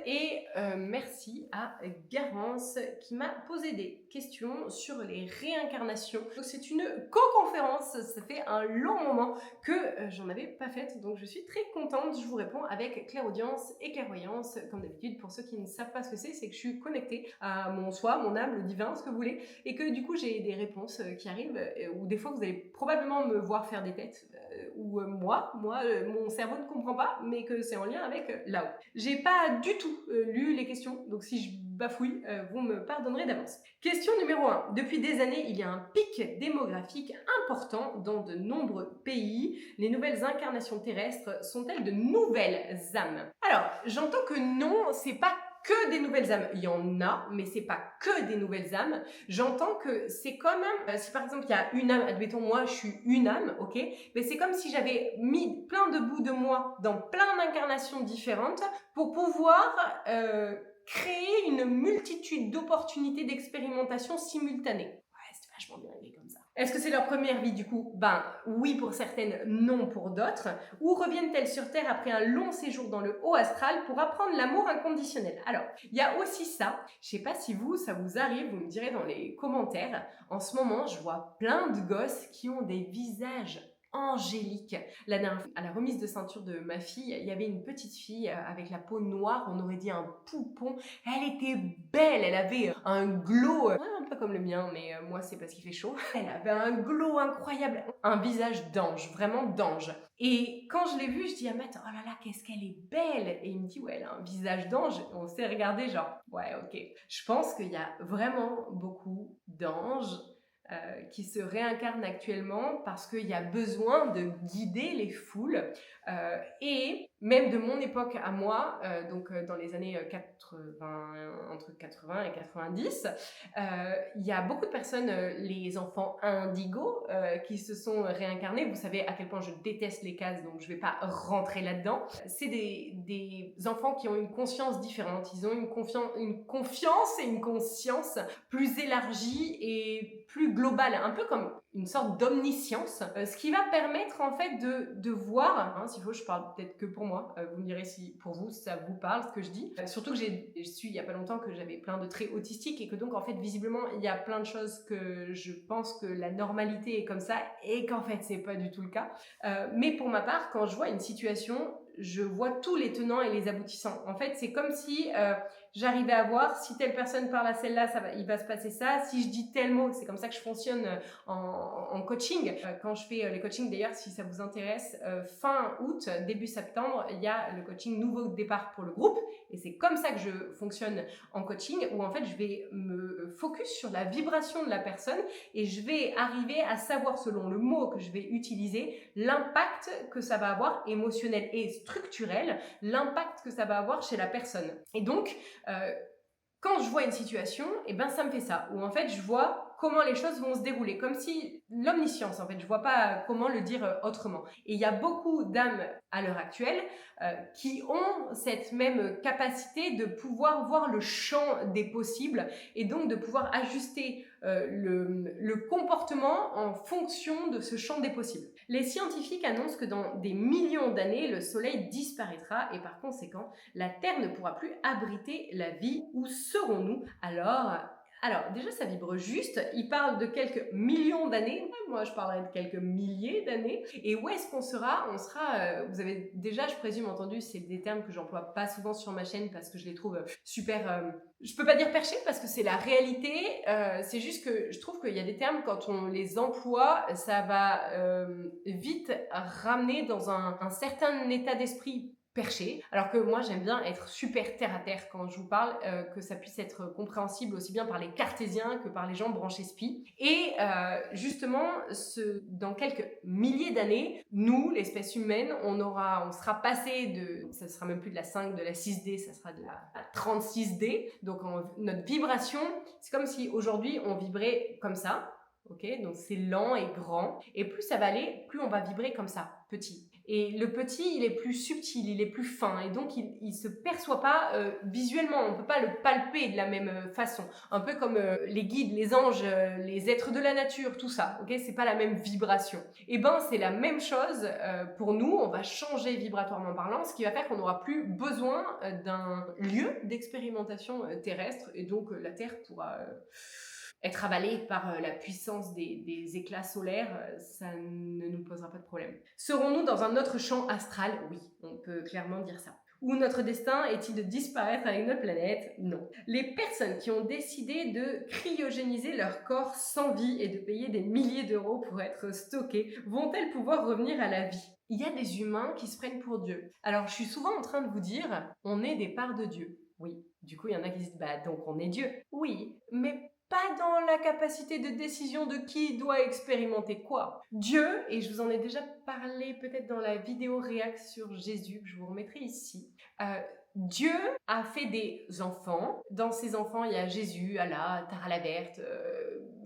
et merci à Garance qui m'a posé des questions sur les réincarnations. Donc c'est une co-conférence, ça fait un long moment que j'en avais pas faite, donc je suis très contente. Je vous réponds avec clairaudience et clairvoyance, comme d'habitude. Pour ceux qui ne savent pas ce que c'est que je suis connectée à mon soi, mon âme, le divin, ce que vous voulez, et que du coup j'ai des réponses qui arrivent, ou des fois vous allez probablement me voir faire des têtes, ou moi, mon cerveau ne comprend pas, mais que c'est en lien avec là-haut. J'ai pas du tout lu les questions, donc si je bafouille, vous me pardonnerez d'avance. Question numéro 1. Depuis des années, il y a un pic démographique important dans de nombreux pays. Les nouvelles incarnations terrestres sont-elles de nouvelles âmes? Alors, j'entends que non, c'est pas que des nouvelles âmes. Il y en a, mais c'est pas que des nouvelles âmes. J'entends que c'est quand même, si par exemple il y a une âme, admettons moi je suis une âme, ok, mais c'est comme si j'avais mis plein de bouts de moi dans plein d'incarnations différentes pour pouvoir créer une multitude d'opportunités d'expérimentation simultanées. Ouais, c'est vachement bien aimé comme ça. Est-ce que c'est leur première vie du coup? Ben oui pour certaines, non pour d'autres. Ou reviennent-elles sur Terre après un long séjour dans le haut astral pour apprendre l'amour inconditionnel? Alors, il y a aussi ça. Je sais pas si vous, ça vous arrive, vous me direz dans les commentaires. En ce moment, je vois plein de gosses qui ont des visages angélique. La dernière fois, à la remise de ceinture de ma fille, il y avait une petite fille avec la peau noire, on aurait dit un poupon. Elle était belle, elle avait un glow, ouais, un peu comme le mien, mais moi c'est parce qu'il fait chaud. Elle avait un glow incroyable, un visage d'ange, vraiment d'ange. Et quand je l'ai vue, je dis à Matt, oh là là, qu'est-ce qu'elle est belle! Et il me dit, ouais, elle a un visage d'ange. Et on s'est regardé genre, ouais, ok. Je pense qu'il y a vraiment beaucoup d'anges qui se réincarnent actuellement parce qu'il y a besoin de guider les foules. Et même de mon époque à moi, dans les années 80, entre 80 et 90, il y a beaucoup de personnes, les enfants indigos, qui se sont réincarnés. Vous savez à quel point je déteste les cases, donc je ne vais pas rentrer là-dedans. C'est des enfants qui ont une conscience différente. Ils ont une confiance et une conscience plus élargie et plus globale, un peu comme une sorte d'omniscience, ce qui va permettre en fait de voir, hein, s'il faut je parle peut-être que pour moi, vous me direz si pour vous ça vous parle ce que je dis, surtout que je suis il y a pas longtemps que j'avais plein de traits autistiques et que donc en fait visiblement il y a plein de choses que je pense que la normalité est comme ça et qu'en fait c'est pas du tout le cas, mais pour ma part quand je vois une situation je vois tous les tenants et les aboutissants. En fait, c'est comme si j'arrivais à voir si telle personne parle à celle-là, il va se passer ça. Si je dis tel mot, c'est comme ça que je fonctionne en coaching. Quand je fais les coachings, d'ailleurs, si ça vous intéresse, fin août, début septembre, il y a le coaching nouveau départ pour le groupe. Et c'est comme ça que je fonctionne en coaching, où en fait, je vais me focus sur la vibration de la personne et je vais arriver à savoir, selon le mot que je vais utiliser, l'impact que ça va avoir émotionnel et structurel, l'impact que ça va avoir chez la personne. Et donc, quand je vois une situation, et ben ça me fait ça, où en fait je vois comment les choses vont se dérouler, comme si l'omniscience en fait, je vois pas comment le dire autrement. Et il y a beaucoup d'âmes à l'heure actuelle qui ont cette même capacité de pouvoir voir le champ des possibles et donc de pouvoir ajuster le comportement en fonction de ce champ des possibles. Les scientifiques annoncent que dans des millions d'années, le Soleil disparaîtra et par conséquent, la Terre ne pourra plus abriter la vie. Où serons-nous alors, déjà, ça vibre juste. Il parle de quelques millions d'années. Moi, je parlerais de quelques milliers d'années. Et où est-ce qu'on sera? On sera, vous avez déjà, je présume, entendu, c'est des termes que j'emploie pas souvent sur ma chaîne parce que je les trouve super... je peux pas dire perchés parce que c'est la réalité. C'est juste que je trouve qu'il y a des termes, quand on les emploie, ça va vite ramener dans un certain état d'esprit perché, alors que moi j'aime bien être super terre à terre quand je vous parle, que ça puisse être compréhensible aussi bien par les cartésiens que par les gens branchés spi. Et justement, dans quelques milliers d'années, nous, l'espèce humaine, on sera passé ça sera même plus de la 5, de la 6D, ça sera de la 36D. Donc notre vibration, c'est comme si aujourd'hui on vibrait comme ça. Ok, donc c'est lent et grand, et plus ça va aller, plus on va vibrer comme ça, petit. Et le petit, il est plus subtil, il est plus fin, et donc il se perçoit pas visuellement, on peut pas le palper de la même façon. Un peu comme les guides, les anges, les êtres de la nature, tout ça, ok? C'est pas la même vibration. Et ben c'est la même chose pour nous, on va changer vibratoirement parlant, ce qui va faire qu'on n'aura plus besoin d'un lieu d'expérimentation terrestre, et donc la Terre pourra être avalée par la puissance des éclats solaires, ça ne nous posera pas de problème. Serons-nous dans un autre champ astral? Oui, on peut clairement dire ça. Ou notre destin est-il de disparaître avec notre planète? Non. Les personnes qui ont décidé de cryogéniser leur corps sans vie et de payer des milliers d'euros pour être stockés, vont-elles pouvoir revenir à la vie? Il y a des humains qui se prennent pour Dieu. Alors je suis souvent en train de vous dire, on est des parts de Dieu. Oui. Du coup, il y en a qui se disent, bah donc on est Dieu. Oui, mais pas dans la capacité de décision de qui doit expérimenter quoi. Dieu, et je vous en ai déjà parlé peut-être dans la vidéo réac sur Jésus, que je vous remettrai ici, Dieu a fait des enfants. Dans ces enfants, il y a Jésus, Allah, Tara la Verte,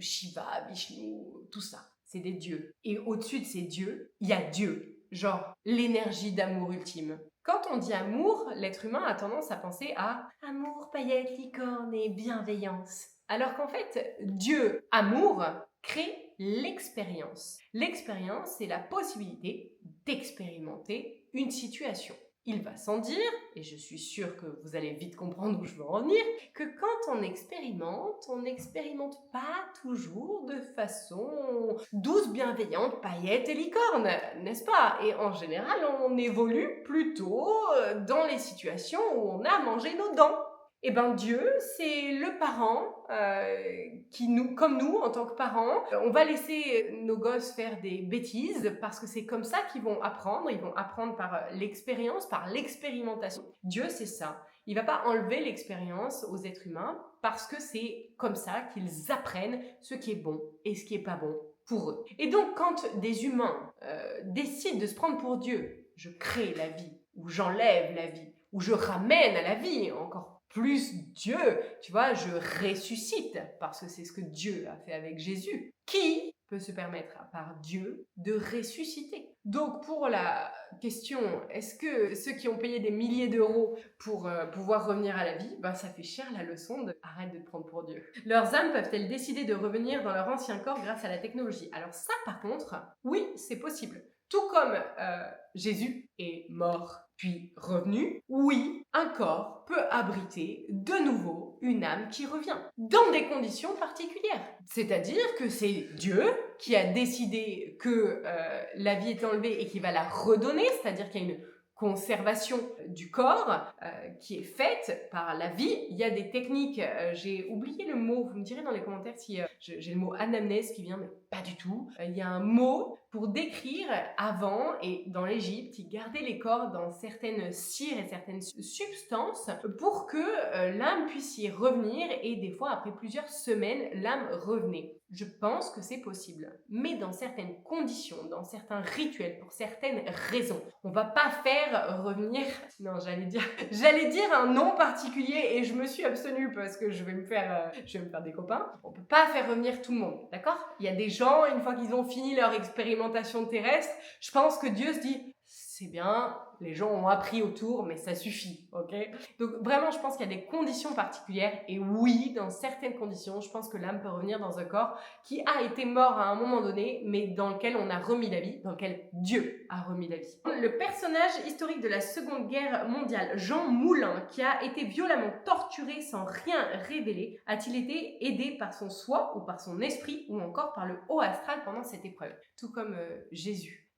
Shiva, Vishnu, tout ça. C'est des dieux. Et au-dessus de ces dieux, il y a Dieu. Genre l'énergie d'amour ultime. Quand on dit amour, l'être humain a tendance à penser à amour, paillettes, licorne et bienveillance. Alors qu'en fait, Dieu, amour, crée l'expérience. L'expérience, c'est la possibilité d'expérimenter une situation. Il va sans dire, et je suis sûre que vous allez vite comprendre où je veux en venir, que quand on n'expérimente pas toujours de façon douce, bienveillante, paillettes et licorne, n'est-ce pas? Et en général, on évolue plutôt dans les situations où on a mangé nos dents. Eh ben Dieu, c'est le parent qui nous, comme nous en tant que parents, on va laisser nos gosses faire des bêtises parce que c'est comme ça qu'ils vont apprendre. Ils vont apprendre par l'expérience, par l'expérimentation. Dieu, c'est ça. Il va pas enlever l'expérience aux êtres humains parce que c'est comme ça qu'ils apprennent ce qui est bon et ce qui est pas bon pour eux. Et donc, quand des humains décident de se prendre pour Dieu, je crée la vie ou j'enlève la vie ou je ramène à la vie encore plus Dieu, tu vois, je ressuscite, parce que c'est ce que Dieu a fait avec Jésus. Qui peut se permettre, à part Dieu, de ressusciter? Donc pour la question, est-ce que ceux qui ont payé des milliers d'euros pour pouvoir revenir à la vie, ben ça fait cher la leçon de arrête de te prendre pour Dieu. Leurs âmes peuvent-elles décider de revenir dans leur ancien corps grâce à la technologie? Alors ça par contre, oui, c'est possible. Tout comme Jésus est mort puis revenu, oui, un corps peut abriter de nouveau une âme qui revient, dans des conditions particulières. C'est-à-dire que c'est Dieu qui a décidé que la vie est enlevée et qui va la redonner, c'est-à-dire qu'il y a une conservation du corps qui est faite par la vie. Il y a des techniques, j'ai oublié le mot, vous me direz dans les commentaires si j'ai le mot anamnèse qui vient, mais pas du tout. Il y a un mot pour décrire avant, et dans l'Égypte, ils gardaient les corps dans certaines cires et certaines substances pour que l'âme puisse y revenir, et des fois après plusieurs semaines, l'âme revenait. Je pense que c'est possible, mais dans certaines conditions, dans certains rituels, pour certaines raisons. On va pas faire revenir, non, j'allais dire un nom particulier et je me suis abstenue parce que je vais me faire des copains. On peut pas faire revenir tout le monde, d'accord? Il y a des gens, une fois qu'ils ont fini leur expérimentation terrestre, je pense que Dieu se dit c'est bien, les gens ont appris autour, mais ça suffit, ok? Donc vraiment, je pense qu'il y a des conditions particulières, et oui, dans certaines conditions, je pense que l'âme peut revenir dans un corps qui a été mort à un moment donné, mais dans lequel on a remis la vie, dans lequel Dieu a remis la vie. Le personnage historique de la Seconde Guerre mondiale, Jean Moulin, qui a été violemment torturé sans rien révéler, a-t-il été aidé par son soi ou par son esprit ou encore par le haut astral pendant cette épreuve? Tout comme Jésus.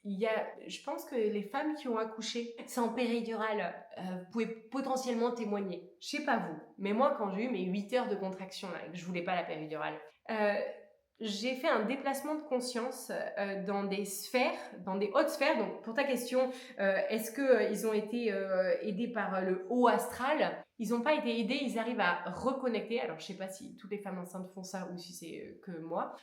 Je pense que les femmes qui ont accouché sans péridurale, vous pouvez potentiellement témoigner. Je sais pas vous, mais moi quand j'ai eu mes 8 heures de contraction là, et que je voulais pas la péridurale, j'ai fait un déplacement de conscience dans des sphères, dans des hautes sphères. Donc pour ta question, est-ce qu'ils ont été aidés par le haut astral? ils n'ont pas été aidés, ils arrivent à reconnecter. Alors, je ne sais pas si toutes les femmes enceintes font ça ou si c'est que moi,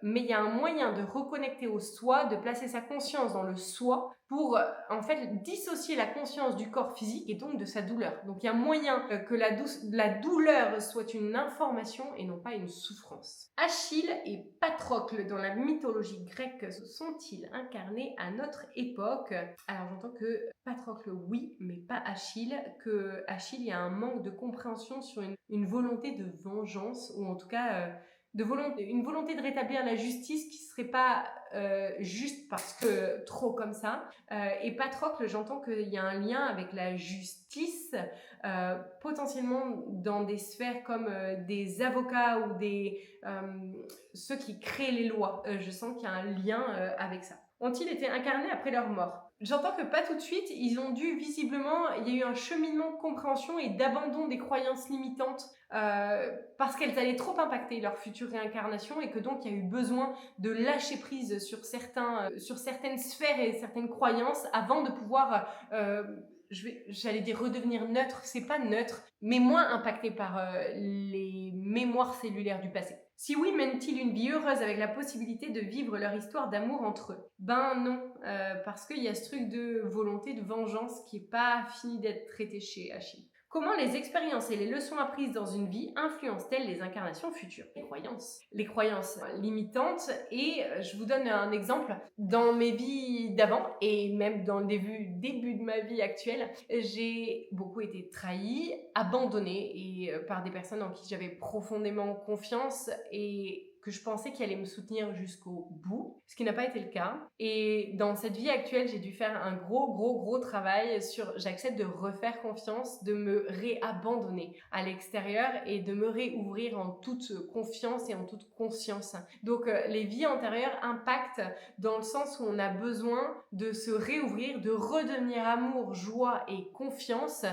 mais il y a un moyen de reconnecter au soi, de placer sa conscience dans le soi pour en fait dissocier la conscience du corps physique et donc de sa douleur. Donc, il y a moyen que la douleur soit une information et non pas une souffrance. Achille et Patrocle dans la mythologie grecque sont-ils incarnés à notre époque? Alors, j'entends que Patrocle, oui, mais pas Achille. Que Achille, il y a un manque de compréhension sur une volonté de vengeance, ou en tout cas une volonté de rétablir la justice qui serait pas juste parce que trop comme ça. Et Patrocle, j'entends qu'il y a un lien avec la justice, potentiellement dans des sphères comme des avocats ou ceux qui créent les lois. Je sens qu'il y a un lien avec ça. Ont-ils été incarnés après leur mort? J'entends que pas tout de suite, ils ont dû visiblement, il y a eu un cheminement de compréhension et d'abandon des croyances limitantes parce qu'elles allaient trop impacter leur future réincarnation et que donc il y a eu besoin de lâcher prise sur certaines sphères et certaines croyances avant de pouvoir j'allais dire redevenir neutre, c'est pas neutre, mais moins impacté par les mémoires cellulaires du passé. Si oui, mènent-ils une vie heureuse avec la possibilité de vivre leur histoire d'amour entre eux? Ben non, parce qu'il y a ce truc de volonté de vengeance qui n'est pas fini d'être traité chez Achille. Comment les expériences et les leçons apprises dans une vie influencent-elles les incarnations futures? Les croyances limitantes. Et je vous donne un exemple. Dans mes vies d'avant et même dans le début de ma vie actuelle, j'ai beaucoup été trahie, abandonnée par des personnes en qui j'avais profondément confiance et que je pensais qu'elle allait me soutenir jusqu'au bout, ce qui n'a pas été le cas. Et dans cette vie actuelle, j'ai dû faire un gros travail sur j'accepte de refaire confiance, de me réabandonner à l'extérieur et de me réouvrir en toute confiance et en toute conscience. Donc les vies antérieures impactent dans le sens où on a besoin de se réouvrir, de redevenir amour, joie et confiance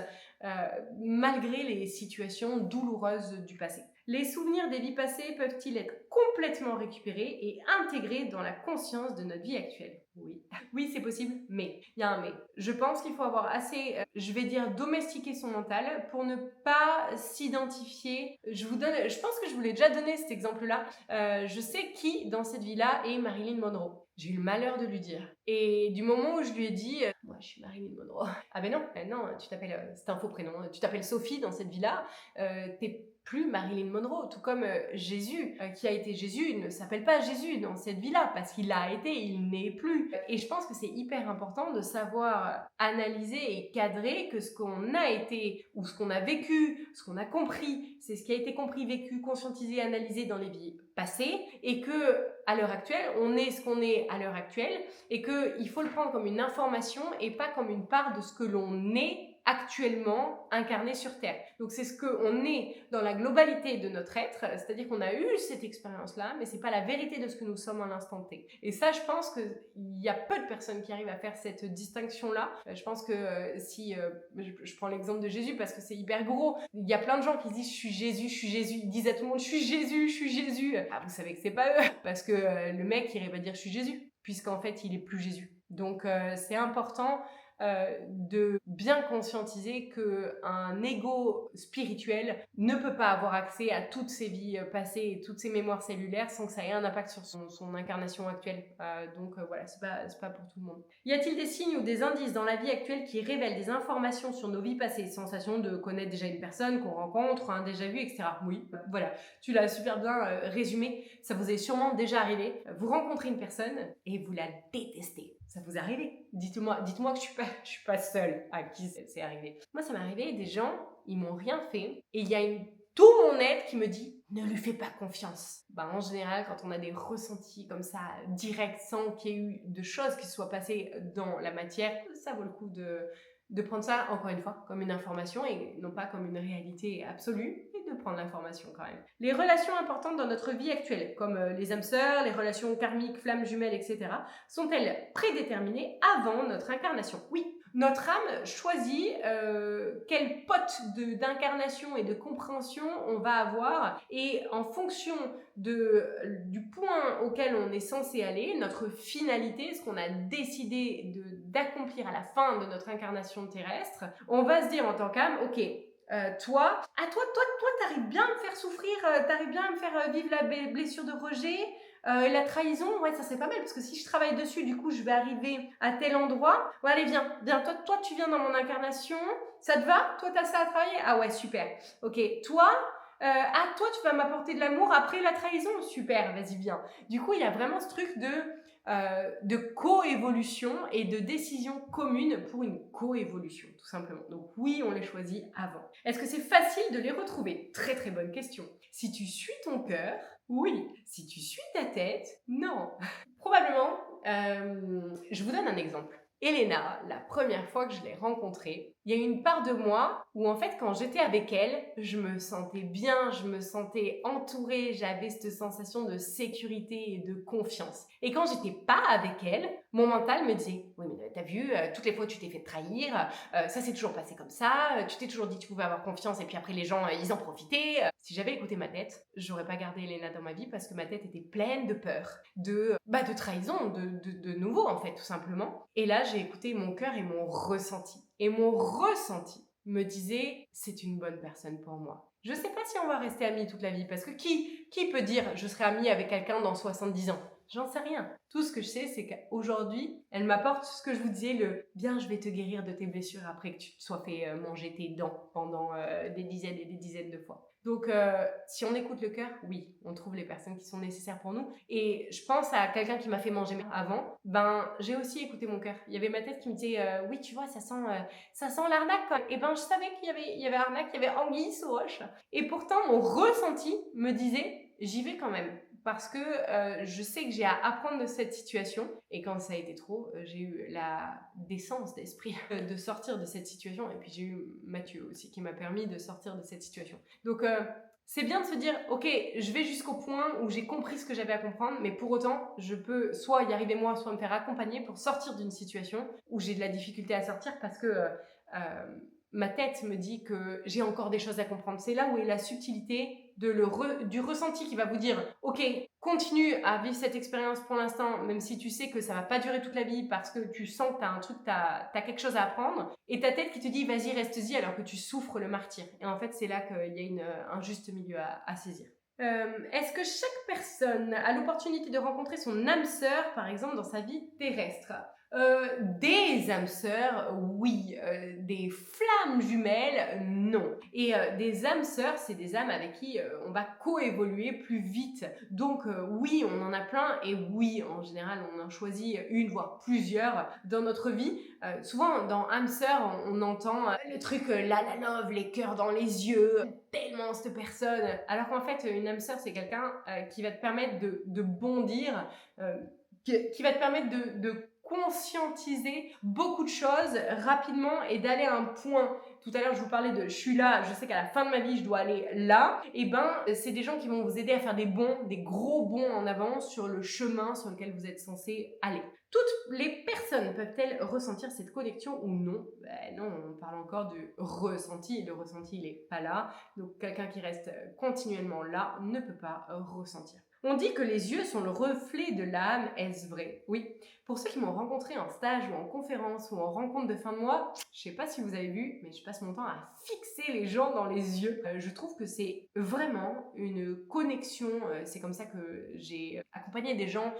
malgré les situations douloureuses du passé. Les souvenirs des vies passées peuvent-ils être complètement récupérés et intégrés dans la conscience de notre vie actuelle? Oui. Oui, c'est possible, mais il y a un mais. Je pense qu'il faut avoir assez, je vais dire, domestiquer son mental pour ne pas s'identifier. Je pense que je vous l'ai déjà donné cet exemple-là. Je sais qui dans cette vie-là est Marilyn Monroe. J'ai eu le malheur de lui dire. Et du moment où je lui ai dit, moi je suis Marilyn Monroe. Ah ben non, non, tu t'appelles, c'est un faux prénom, tu t'appelles Sophie dans cette vie-là, t'es plus Marilyn Monroe, tout comme Jésus, qui a été Jésus, il ne s'appelle pas Jésus dans cette vie-là, parce qu'il a été, il n'est plus. Et je pense que c'est hyper important de savoir analyser et cadrer que ce qu'on a été, ou ce qu'on a vécu, ce qu'on a compris, c'est ce qui a été compris, vécu, conscientisé, analysé dans les vies passées, et que à l'heure actuelle, on est ce qu'on est à l'heure actuelle, et qu'il faut le prendre comme une information et pas comme une part de ce que l'on est actuellement incarné sur Terre. Donc c'est ce qu'on est dans la globalité de notre être, c'est-à-dire qu'on a eu cette expérience-là, mais c'est pas la vérité de ce que nous sommes à l'instant T. Et ça, je pense qu'il y a peu de personnes qui arrivent à faire cette distinction-là. Je pense que si je prends l'exemple de Jésus parce que c'est hyper gros, il y a plein de gens qui disent je suis Jésus, ils disent à tout le monde je suis Jésus. Ah, vous savez que c'est pas eux, parce que le mec il va dire je suis Jésus, puisqu'en fait il est plus Jésus. Donc c'est important de bien conscientiser qu'un ego spirituel ne peut pas avoir accès à toutes ses vies passées et toutes ses mémoires cellulaires sans que ça ait un impact sur son incarnation actuelle. Donc voilà, c'est pas pour tout le monde. Y a-t-il des signes ou des indices dans la vie actuelle qui révèlent des informations sur nos vies passées? Sensation de connaître déjà une personne qu'on rencontre, un déjà vu, etc. Oui, voilà, tu l'as super bien résumé. Ça vous est sûrement déjà arrivé. Vous rencontrez une personne et vous la détestez. Ça vous est arrivé? Dites-moi que je suis pas seule à qui c'est arrivé. Moi, ça m'est arrivé, des gens, ils m'ont rien fait, et il y a tout mon être qui me dit ne lui fais pas confiance. En général, quand on a des ressentis comme ça, directs, sans qu'il y ait eu de choses qui se soient passées dans la matière, ça vaut le coup de prendre ça, encore une fois, comme une information et non pas comme une réalité absolue, et de prendre l'information quand même. Les relations importantes dans notre vie actuelle, comme les âmes sœurs, les relations karmiques, flammes jumelles, etc., sont-elles prédéterminées avant notre incarnation? Oui. Notre âme choisit quel pote d'incarnation et de compréhension on va avoir, et en fonction du point auquel on est censé aller, notre finalité, ce qu'on a décidé d'accomplir à la fin de notre incarnation terrestre, on va se dire en tant qu'âme, ok, Toi, t'arrives bien à me faire souffrir, t'arrives bien à me faire vivre la blessure de rejet, la trahison, ouais, ça serait pas mal parce que si je travaille dessus, du coup, je vais arriver à tel endroit. Ouais, allez, viens, toi, tu viens dans mon incarnation. Ça te va? Toi, t'as ça à travailler? Ah ouais, super. Ok, toi, tu vas m'apporter de l'amour après la trahison? Super, vas-y, viens. Du coup, il y a vraiment ce truc de coévolution et de décision commune pour une coévolution, tout simplement. Donc oui, on les choisit avant. Est-ce que c'est facile de les retrouver? Très très bonne question. Si tu suis ton cœur, oui. Si tu suis ta tête, non. Probablement, je vous donne un exemple. Elena, la première fois que je l'ai rencontrée, il y a eu une part de moi où en fait quand j'étais avec elle, je me sentais bien, je me sentais entourée, j'avais cette sensation de sécurité et de confiance. Et quand j'étais pas avec elle, mon mental me disait « Oui mais t'as vu, toutes les fois tu t'es fait trahir, ça s'est toujours passé comme ça, tu t'es toujours dit que tu pouvais avoir confiance et puis après les gens ils en profitaient. » Si j'avais écouté ma tête, j'aurais pas gardé Elena dans ma vie parce que ma tête était pleine de peur, de trahison, de nouveau en fait tout simplement. Et là j'ai écouté mon cœur et mon ressenti. Et mon ressenti me disait c'est une bonne personne pour moi. Je sais pas si on va rester amis toute la vie parce que qui peut dire je serai amie avec quelqu'un dans 70 ans? J'en sais rien. Tout ce que je sais, c'est qu'aujourd'hui, elle m'apporte ce que je vous disais, le bien, je vais te guérir de tes blessures après que tu te sois fait manger tes dents pendant des dizaines et des dizaines de fois. Donc, si on écoute le cœur, oui, on trouve les personnes qui sont nécessaires pour nous. Et je pense à quelqu'un qui m'a fait manger avant. Ben, j'ai aussi écouté mon cœur. Il y avait ma tête qui me disait, oui, tu vois, ça sent l'arnaque, quoi. Et ben, je savais qu'il y avait arnaque, il y avait anguille sous roche. Et pourtant, mon ressenti me disait, j'y vais quand même parce que je sais que j'ai à apprendre de cette situation et quand ça a été trop, j'ai eu la décence d'esprit de sortir de cette situation et puis j'ai eu Mathieu aussi qui m'a permis de sortir de cette situation. Donc c'est bien de se dire ok, je vais jusqu'au point où j'ai compris ce que j'avais à comprendre, mais pour autant je peux soit y arriver moi, soit me faire accompagner pour sortir d'une situation où j'ai de la difficulté à sortir parce que ma tête me dit que j'ai encore des choses à comprendre. C'est là où est la subtilité du ressenti qui va vous dire ok, continue à vivre cette expérience pour l'instant, même si tu sais que ça va pas durer toute la vie parce que tu sens que tu as un truc, tu as quelque chose à apprendre, et ta tête qui te dit vas-y, reste-y alors que tu souffres le martyr. Et en fait, c'est là qu'il y a un juste milieu à saisir. Est-ce que chaque personne a l'opportunité de rencontrer son âme sœur, par exemple, dans sa vie terrestre? Des âmes sœurs, oui. Des flammes jumelles, non. Et des âmes sœurs, c'est des âmes avec qui on va coévoluer plus vite. Donc oui, on en a plein et oui, en général, on en choisit une, voire plusieurs dans notre vie. Souvent, dans âme sœur, on entend le truc la love, les cœurs dans les yeux, tellement cette personne. Alors qu'en fait, une âme sœur, c'est quelqu'un qui va te permettre de bondir, qui va te permettre de conscientiser beaucoup de choses rapidement et d'aller à un point. Tout à l'heure, je vous parlais de je suis là, je sais qu'à la fin de ma vie, je dois aller là. Et ben, c'est des gens qui vont vous aider à faire des bons, des gros bons en avant sur le chemin sur lequel vous êtes censé aller. Toutes les personnes peuvent-elles ressentir cette connexion ou non? Ben non, on parle encore du ressenti. Et le ressenti, il n'est pas là. Donc, quelqu'un qui reste continuellement là ne peut pas ressentir. On dit que les yeux sont le reflet de l'âme, est-ce vrai? Oui. Pour ceux qui m'ont rencontré en stage ou en conférence ou en rencontre de fin de mois, je sais pas si vous avez vu, mais je passe mon temps à fixer les gens dans les yeux. Je trouve que c'est vraiment une connexion. C'est comme ça que j'ai accompagné des gens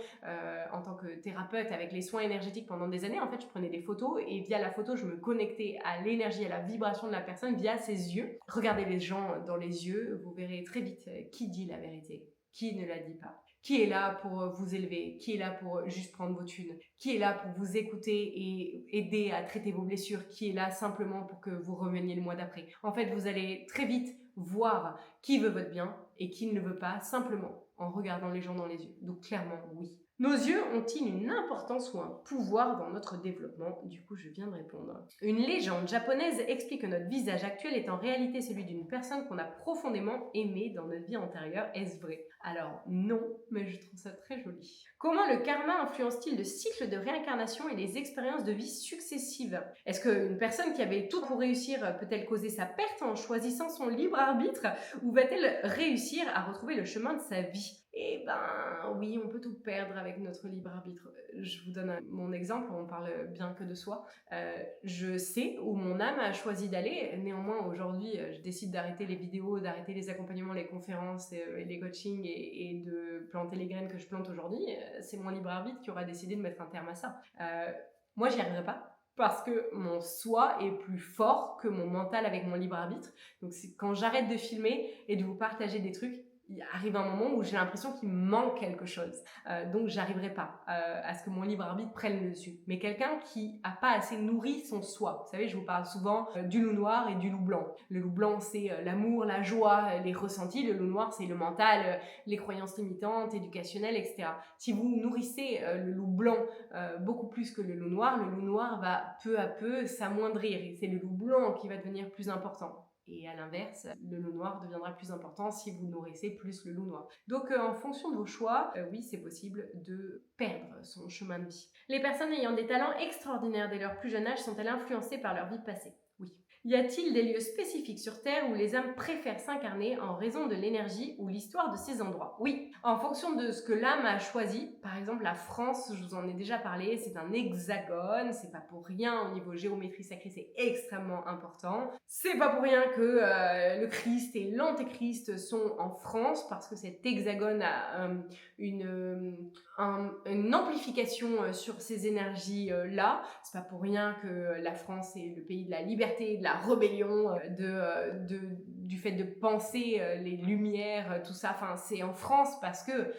en tant que thérapeute avec les soins énergétiques pendant des années. En fait, je prenais des photos et via la photo, je me connectais à l'énergie, à la vibration de la personne via ses yeux. Regardez les gens dans les yeux, vous verrez très vite qui dit la vérité. Qui ne la dit pas? Qui est là pour vous élever? Qui est là pour juste prendre vos thunes? Qui est là pour vous écouter et aider à traiter vos blessures? Qui est là simplement pour que vous reveniez le mois d'après? En fait, vous allez très vite voir qui veut votre bien et qui ne le veut pas, simplement en regardant les gens dans les yeux. Donc clairement, oui. Nos yeux ont-ils une importance ou un pouvoir dans notre développement? Du coup, je viens de répondre. Une légende japonaise explique que notre visage actuel est en réalité celui d'une personne qu'on a profondément aimée dans notre vie antérieure. Est-ce vrai? Alors non, mais je trouve ça très joli. Comment le karma influence-t-il le cycle de réincarnation et les expériences de vie successives? Est-ce qu'une personne qui avait tout pour réussir peut-elle causer sa perte en choisissant son libre arbitre, ou va-t-elle réussir à retrouver le chemin de sa vie? Eh ben oui, on peut tout perdre avec notre libre arbitre. Je vous donne mon exemple, on parle bien que de soi. Je sais où mon âme a choisi d'aller. Néanmoins, aujourd'hui, je décide d'arrêter les vidéos, d'arrêter les accompagnements, les conférences et les coachings et de planter les graines que je plante aujourd'hui. C'est mon libre arbitre qui aura décidé de mettre un terme à ça. Moi, j'y arriverai pas. Parce que mon soi est plus fort que mon mental avec mon libre arbitre. Donc quand j'arrête de filmer et de vous partager des trucs, il arrive un moment où j'ai l'impression qu'il me manque quelque chose. Donc j'arriverai pas à ce que mon libre arbitre prenne le dessus. Mais quelqu'un qui a pas assez nourri son soi. Vous savez, je vous parle souvent du loup noir et du loup blanc. Le loup blanc, c'est l'amour, la joie, les ressentis. Le loup noir, c'est le mental, les croyances limitantes, éducationnelles, etc. Si vous nourrissez le loup blanc beaucoup plus que le loup noir va peu à peu s'amoindrir. Et c'est le loup blanc qui va devenir plus important. Et à l'inverse, le loup noir deviendra plus important si vous nourrissez plus le loup noir. Donc en fonction de vos choix, oui, c'est possible de perdre son chemin de vie. Les personnes ayant des talents extraordinaires dès leur plus jeune âge sont-elles influencées par leur vie passée? Oui. Y a-t-il des lieux spécifiques sur Terre où les âmes préfèrent s'incarner en raison de l'énergie ou l'histoire de ces endroits? Oui, en fonction de ce que l'âme a choisi. Par exemple, la France, je vous en ai déjà parlé, c'est un hexagone, c'est pas pour rien au niveau géométrie sacrée, c'est extrêmement important. C'est pas pour rien que le Christ et l'Antéchrist sont en France, parce que cet hexagone a une amplification sur ces énergies-là. C'est pas pour rien que la France est le pays de la liberté, de la rébellion, du fait de penser les lumières, tout ça. Enfin, c'est en France parce que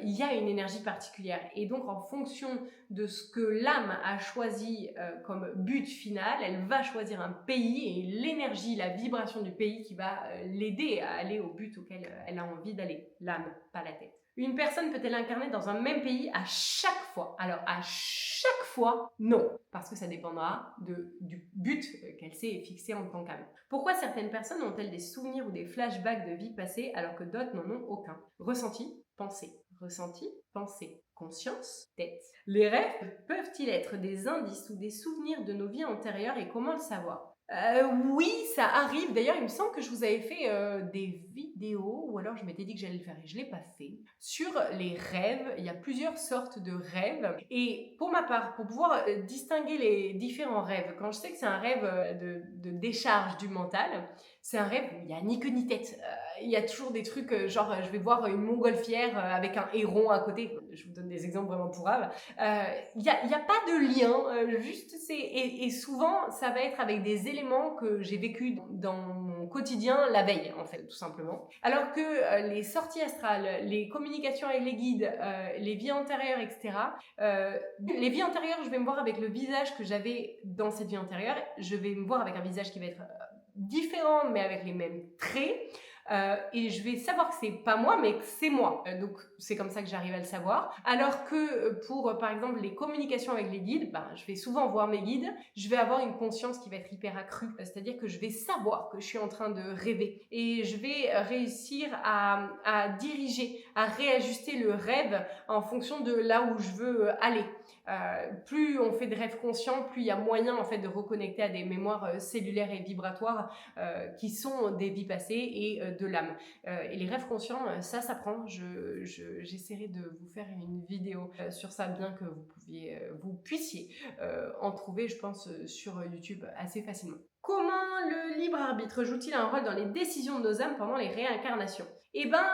il y a une énergie particulière. Et donc, en fonction de ce que l'âme a choisi comme but final, elle va choisir un pays et l'énergie, la vibration du pays qui va l'aider à aller au but auquel elle a envie d'aller. L'âme, pas la tête. Une personne peut-elle incarner dans un même pays à chaque fois? Alors, à chaque fois, non, parce que ça dépendra du but qu'elle s'est fixé en tant qu'âme. Pourquoi certaines personnes ont-elles des souvenirs ou des flashbacks de vie passée alors que d'autres n'en ont aucun? Ressenti, pensée. Ressenti, pensée. Conscience, tête. Les rêves peuvent-ils être des indices ou des souvenirs de nos vies antérieures et comment le savoir? Oui, ça arrive. D'ailleurs, il me semble que je vous avais fait des vidéos, ou alors je m'étais dit que j'allais le faire et je ne l'ai pas fait, sur les rêves. Il y a plusieurs sortes de rêves. Et pour ma part, pour pouvoir distinguer les différents rêves, quand je sais que c'est un rêve de décharge du mental, c'est un rêve où il n'y a ni queue ni tête. Il y a toujours des trucs, genre je vais voir une montgolfière avec un héron à côté. Je vous donne des exemples vraiment pourrables. Il y a pas de lien, juste et souvent ça va être avec des éléments que j'ai vécu dans mon quotidien la veille, en fait, tout simplement. Alors que les sorties astrales, les communications avec les guides, les vies antérieures, etc. Les vies antérieures, je vais me voir avec le visage que j'avais dans cette vie antérieure. Je vais me voir avec un visage qui va être différent, mais avec les mêmes traits. Et je vais savoir que c'est pas moi, mais que c'est moi. Donc c'est comme ça que j'arrive à le savoir. Alors que pour par exemple les communications avec les guides, je vais souvent voir mes guides, je vais avoir une conscience qui va être hyper accrue. C'est-à-dire que je vais savoir que je suis en train de rêver et je vais réussir à diriger, à réajuster le rêve en fonction de là où je veux aller. Plus on fait de rêves conscients, plus il y a moyen en fait de reconnecter à des mémoires cellulaires et vibratoires qui sont des vies passées et de l'âme. Et les rêves conscients, ça s'apprend. J'essaierai de vous faire une vidéo sur ça, bien que vous puissiez en trouver, je pense, sur YouTube assez facilement. Comment le libre arbitre joue-t-il un rôle dans les décisions de nos âmes pendant les réincarnations? Eh ben,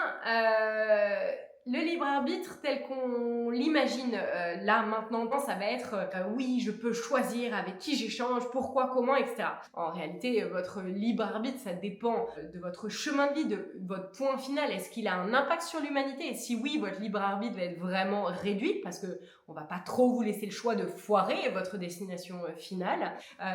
le libre arbitre tel qu'on l'imagine là maintenant, ça va être oui, je peux choisir avec qui j'échange, pourquoi, comment, etc. En réalité, votre libre arbitre, ça dépend de votre chemin de vie, de votre point final. Est-ce qu'il a un impact sur l'humanité? Et si oui, votre libre arbitre va être vraiment réduit parce que on va pas trop vous laisser le choix de foirer votre destination finale.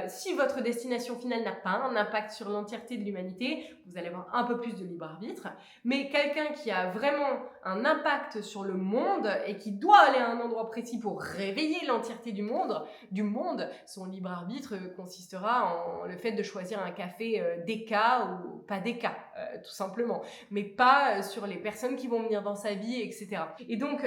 Si votre destination finale n'a pas un impact sur l'entièreté de l'humanité, vous allez avoir un peu plus de libre arbitre. Mais quelqu'un qui a vraiment un impact sur le monde et qui doit aller à un endroit précis pour réveiller l'entièreté du monde, son libre arbitre consistera en le fait de choisir un café déca ou pas déca, tout simplement. Mais pas sur les personnes qui vont venir dans sa vie, etc. Et donc,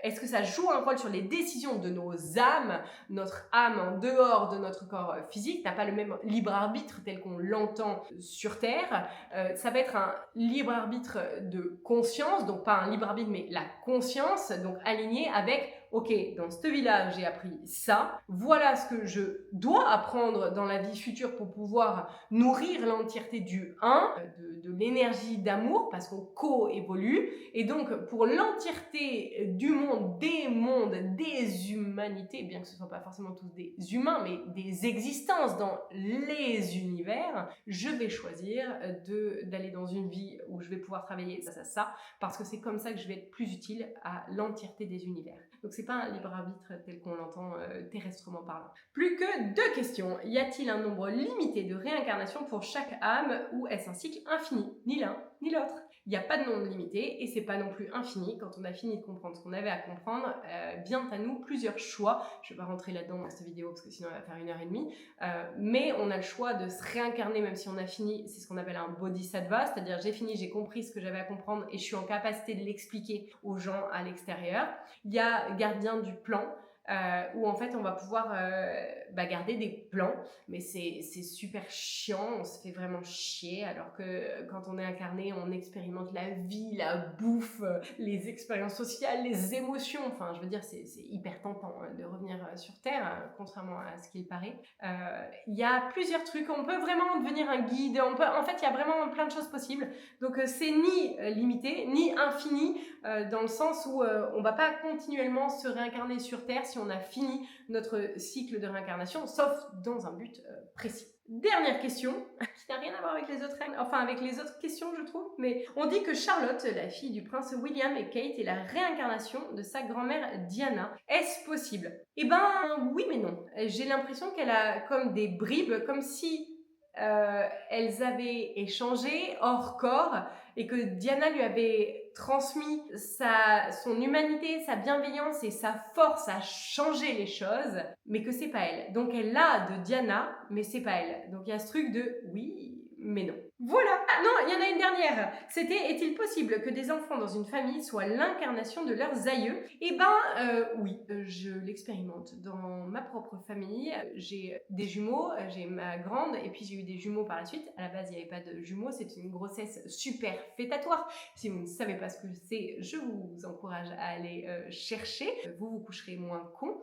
est-ce que ça joue un rôle sur les les décisions de nos âmes, notre âme en dehors de notre corps physique n'a pas le même libre arbitre tel qu'on l'entend sur Terre. Ça va être un libre arbitre de conscience, donc pas un libre arbitre mais la conscience, donc aligné avec ok, dans ce village, j'ai appris ça. Voilà ce que je dois apprendre dans la vie future pour pouvoir nourrir l'entièreté du 1, de l'énergie d'amour, parce qu'on co-évolue. Et donc, pour l'entièreté du monde, des humanités, bien que ce ne soit pas forcément tous des humains, mais des existences dans les univers, je vais choisir d'aller dans une vie où je vais pouvoir travailler ça, parce que c'est comme ça que je vais être plus utile à l'entièreté des univers. Donc c'est pas un libre arbitre tel qu'on l'entend terrestrement parlant. Plus que 2 questions. Y a-t-il un nombre limité de réincarnations pour chaque âme ou est-ce un cycle infini? Ni l'un ni l'autre. Il n'y a pas de nombre limité et c'est pas non plus infini. Quand on a fini de comprendre ce qu'on avait à comprendre, vient à nous plusieurs choix. Je ne vais pas rentrer là-dedans dans cette vidéo parce que sinon elle va faire 1h30. Mais on a le choix de se réincarner même si on a fini. C'est ce qu'on appelle un bodhisattva, c'est-à-dire j'ai fini, j'ai compris ce que j'avais à comprendre et je suis en capacité de l'expliquer aux gens à l'extérieur. Il y a gardien du plan. Où en fait on va pouvoir garder des plans, mais c'est super chiant, on se fait vraiment chier, alors que quand on est incarné, on expérimente la vie, la bouffe, les expériences sociales, les émotions, enfin je veux dire c'est hyper tentant de revenir sur Terre, contrairement à ce qu'il paraît. Il y a plusieurs trucs, on peut vraiment devenir un guide, en fait il y a vraiment plein de choses possibles, donc c'est ni limité, ni infini, dans le sens où on va pas continuellement se réincarner sur Terre si on a fini notre cycle de réincarnation, sauf dans un but précis. Dernière question, qui n'a rien à voir avec les autres règles, enfin avec les autres questions je trouve, mais on dit que Charlotte, la fille du prince William et Kate, est la réincarnation de sa grand-mère Diana. Est-ce possible? Eh ben oui mais non. J'ai l'impression qu'elle a comme des bribes, comme si elles avaient échangé hors corps et que Diana lui avait transmis son humanité, sa bienveillance et sa force à changer les choses, mais que c'est pas elle. Donc elle l'a de Diana, mais c'est pas elle. Donc il y a ce truc de oui, mais non. Voilà. Ah non, il y en a une dernière. C'était, est-il possible que des enfants dans une famille soient l'incarnation de leurs aïeux? Eh ben oui, je l'expérimente dans ma propre famille. J'ai des jumeaux, j'ai ma grande et puis j'ai eu des jumeaux par la suite. À la base, il n'y avait pas de jumeaux, c'est une grossesse super fétatoire. Si vous ne savez pas ce que c'est, je vous encourage à aller chercher. Vous coucherez moins con.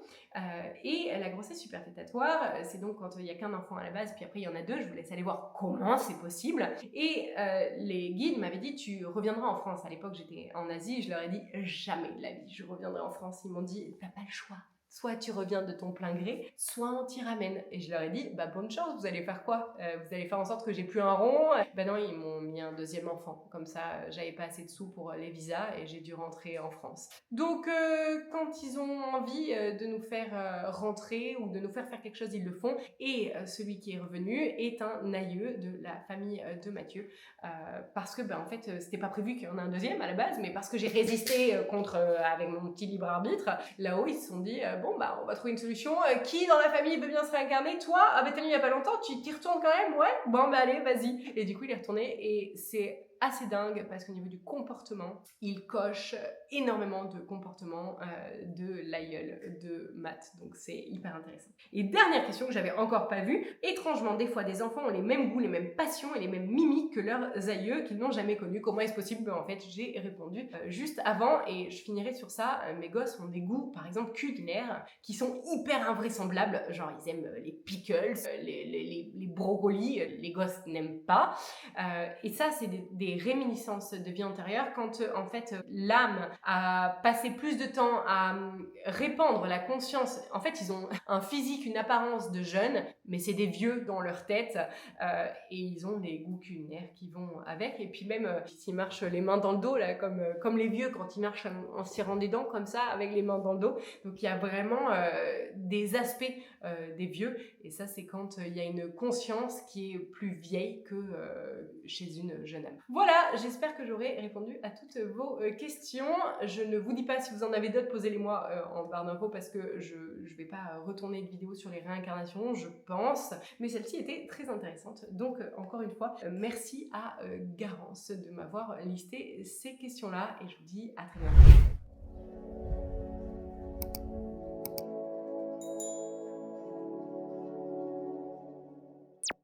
Et la grossesse super fétatoire, c'est donc quand il n'y a qu'un enfant à la base, puis après il y en a 2, je vous laisse aller voir comment c'est possible. Et les guides m'avaient dit tu reviendras en France. À l'époque j'étais en Asie, je leur ai dit jamais de la vie je reviendrai en France. Ils m'ont dit t'as pas le choix. Soit tu reviens de ton plein gré, soit on t'y ramène. Et je leur ai dit, bonne chance, vous allez faire quoi? Vous allez faire en sorte que j'ai plus un rond? Non, ils m'ont mis un 2e enfant. Comme ça, j'avais pas assez de sous pour les visas et j'ai dû rentrer en France. Donc, quand ils ont envie de nous faire rentrer ou de nous faire quelque chose, ils le font. Et celui qui est revenu est un aïeux de la famille de Mathieu. Parce que, en fait, c'était pas prévu qu'il y en ait un 2e à la base, mais parce que j'ai résisté avec mon petit libre arbitre, là-haut, ils se sont dit, on va trouver une solution. Qui dans la famille veut bien se réincarner? Toi? T'as eu il y a pas longtemps, tu t'y retournes quand même? Ouais? Allez, vas-y. Et du coup, il est retourné et c'est assez dingue parce qu'au niveau du comportement, il coche énormément de comportements de l'aïeul de Matt. Donc c'est hyper intéressant. Et dernière question que j'avais encore pas vue. Étrangement, des fois, des enfants ont les mêmes goûts, les mêmes passions et les mêmes mimiques que leurs aïeux qu'ils n'ont jamais connus. Comment est-ce possible? En fait, j'ai répondu juste avant et je finirai sur ça. Mes gosses ont des goûts, par exemple, culinaires qui sont hyper invraisemblables. Genre, ils aiment les pickles, les brocolis. Les gosses n'aiment pas. Et ça, c'est des réminiscences de vie antérieure quand en fait l'âme a passé plus de temps à répandre la conscience. En fait, ils ont un physique, une apparence de jeunes, mais c'est des vieux dans leur tête et ils ont des goûts culinaires qui vont avec. Et puis même s'ils marchent les mains dans le dos là, comme les vieux quand ils marchent en serrant des dents comme ça avec les mains dans le dos. Donc il y a vraiment des aspects des vieux et ça c'est quand il y a une conscience qui est plus vieille que chez une jeune âme. Voilà, j'espère que j'aurai répondu à toutes vos questions. Je ne vous dis pas si vous en avez d'autres, posez-les-moi en barre d'infos parce que je ne vais pas retourner une vidéo sur les réincarnations, je pense. Mais celle-ci était très intéressante. Donc, encore une fois, merci à Garance de m'avoir listé ces questions-là et je vous dis à très bientôt.